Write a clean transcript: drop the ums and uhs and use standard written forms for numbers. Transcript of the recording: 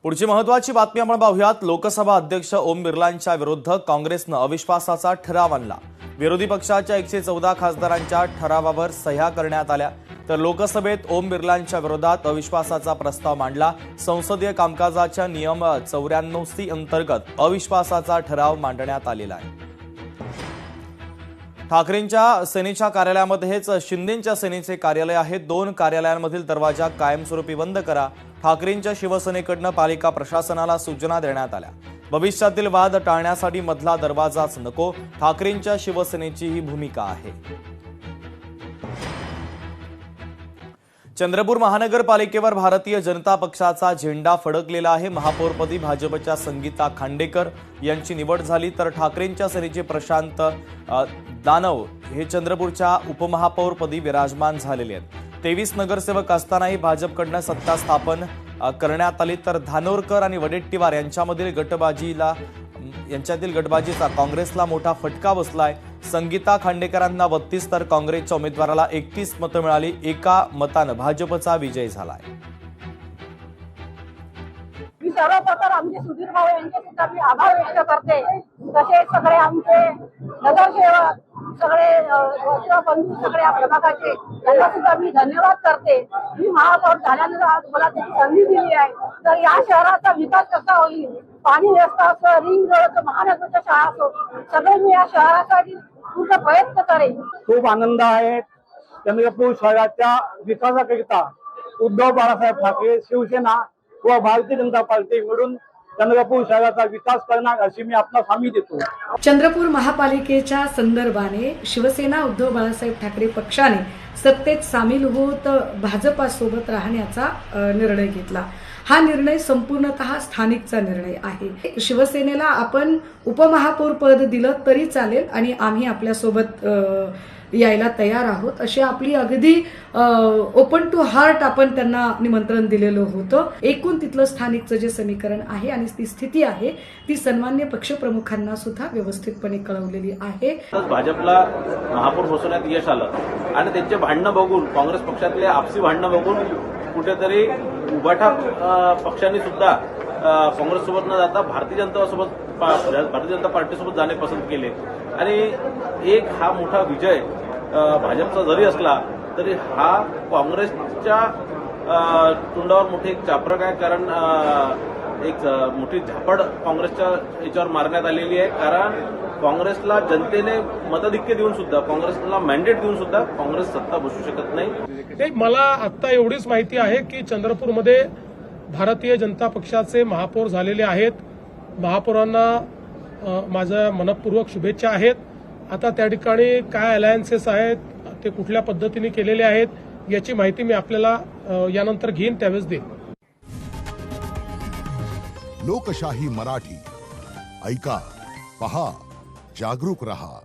पुढची महत्त्वाची बातमी आपण पाहूयात। लोकसभा अध्यक्ष ओम बिर्लांच्या विरुद्ध काँग्रेसनं अविश्वासाचा ठराव आणला। विरोधी पक्षाच्या 114 खासदारांच्या ठरावावर सह्या करण्यात आल्या, तर लोकसभेत ओम बिर्लांच्या विरोधात अविश्वासाचा प्रस्ताव मांडला। संसदीय कामकाजाच्या नियम 94C अंतर्गत अविश्वासाचा ठराव मांडण्यात आलेला आहे। ठाकरेंच्या सेनेच्या कार्यालयामध्येच शिंदेंच्या सेनेचे कार्यालय आहे। 2 कार्यालयांमधील दरवाजा कायमस्वरूपी बंद करा। ठाकरेंच्या शिवसेनेकडून पालिका प्रशासनाला सूचना देण्यात आल्या। भविष्यातील वाद टाळण्यासाठी मधला दरवाजाच नको, ठाकरेंच्या शिवसेनेची ही भूमिका आहे। चंद्रपूर महानगरपालिकेवर भारतीय जनता पक्षाचा झेंडा फडकलेला आहे। महापौरपदी भाजपच्या संगीता खांडेकर यांची निवड झाली, तर ठाकरेंच्या सेनेचे प्रशांत दानव हे चंद्रपूरच्या उपमहापौरपदी विराजमान झालेले आहेत। 23 नगरसेवक असतानाही भाजपकडून सत्ता स्थापन करण्यात आली, तर धानोरकर आणि वडेट्टीवार यांच्यातील गटबाजीचा काँग्रेसला मोठा फटका बसलाय। संगीता खांडेकरांना 32 तर काँग्रेसच्या उमेदवाराला 31 मतं मिळाली। एका मतानं भाजपचा विजय झालाय। मी सर्वप्रथम आमचे सुधीर भाऊ यांचे सुद्धा मी आभार व्यक्त करते। तसेच सगळे आमचे नगरसेवक, सगळे बंधू, सगळे या प्रभागाचे त्यांना सुद्धा मी धन्यवाद करते। मी महापौर झाल्यानंतर आज मला त्याची संधी दिली आहे, तर या शहराचा विकास कसा होईल, पाणी व्यवस्था असो, रिंग रोड असो, महानगरच्या शाळा असो, सगळे मी या शहरासाठी पूर्ण प्रयत्न करेन। खूप आनंद आहे। चंद्रपूर शहराच्या विकासाकरिता उद्धव बाळासाहेब ठाकरे, शिवसेना व भारतीय जनता पार्टी मिळून चंद्रपूर शहराचा विकास करणार अशी मी आपला हमी देतो। चंद्रपूर महापालिकेच्या संदर्भाने शिवसेना उद्धव बाळासाहेब ठाकरे पक्षाने सत्तेत सामील होत भाजपासोबत राहण्याचा निर्णय घेतला। हा निर्णय संपूर्णतः स्थानिकचा निर्णय आहे। शिवसेनेला आपण उपमहापौर पद दिलं तरी चालेल आणि आम्ही आपल्यासोबत यायला तयार आहोत, अशी आपली अगदी ओपन टू हार्ट आपण त्यांना निमंत्रण दिलेलं होतं। एकूण तिथलं स्थानिकचं जे समीकरण आहे आणि ती स्थिती आहे ती सन्मान्य पक्षप्रमुखांना सुद्धा व्यवस्थितपणे कळवलेली आहे। भाजपला महापौर बसवण्यात यश आलं आणि त्यांचे भांडणं बघून, काँग्रेस पक्षातले आपसी भांडणं बघून कुठेतरी उभाटा पक्षांनी सुद्धा काँग्रेससोबत न जाता भारतीय जनता पार्टीसोबत जाणे पसंत केले आणि एक हा मोठा विजय भाजपचा जरी असला तरी हा काँग्रेसच्या तोंडावर मोठी एक चापरक आहे। कारण एक मोठी झापड काँग्रेसच्या याच्यावर मारण्यात आलेली आहे। कारण काँग्रेसला जनतेने मताधिक्य देऊन सुद्धा, काँग्रेसला मॅन्डेट देऊन सुद्धा काँग्रेस सत्ता बसू शकत नाही। मला आता एवढीच माहिती आहे की चंद्रपूरमध्ये भारतीय जनता पक्षाचे महापौर झालेले आहेत। महापौरांना माझ्या मनपूर्वक शुभेच्छा आहेत। आता त्या ठिकाणी काय अलायन्सेस आहेत, ते कुठल्या पद्धतीने केलेले आहेत, याची माहिती मी आपल्याला यानंतर घेईन, त्यावेळेस देईन। लोकशाही मराठी ऐका, पहा, जागरूक रहा।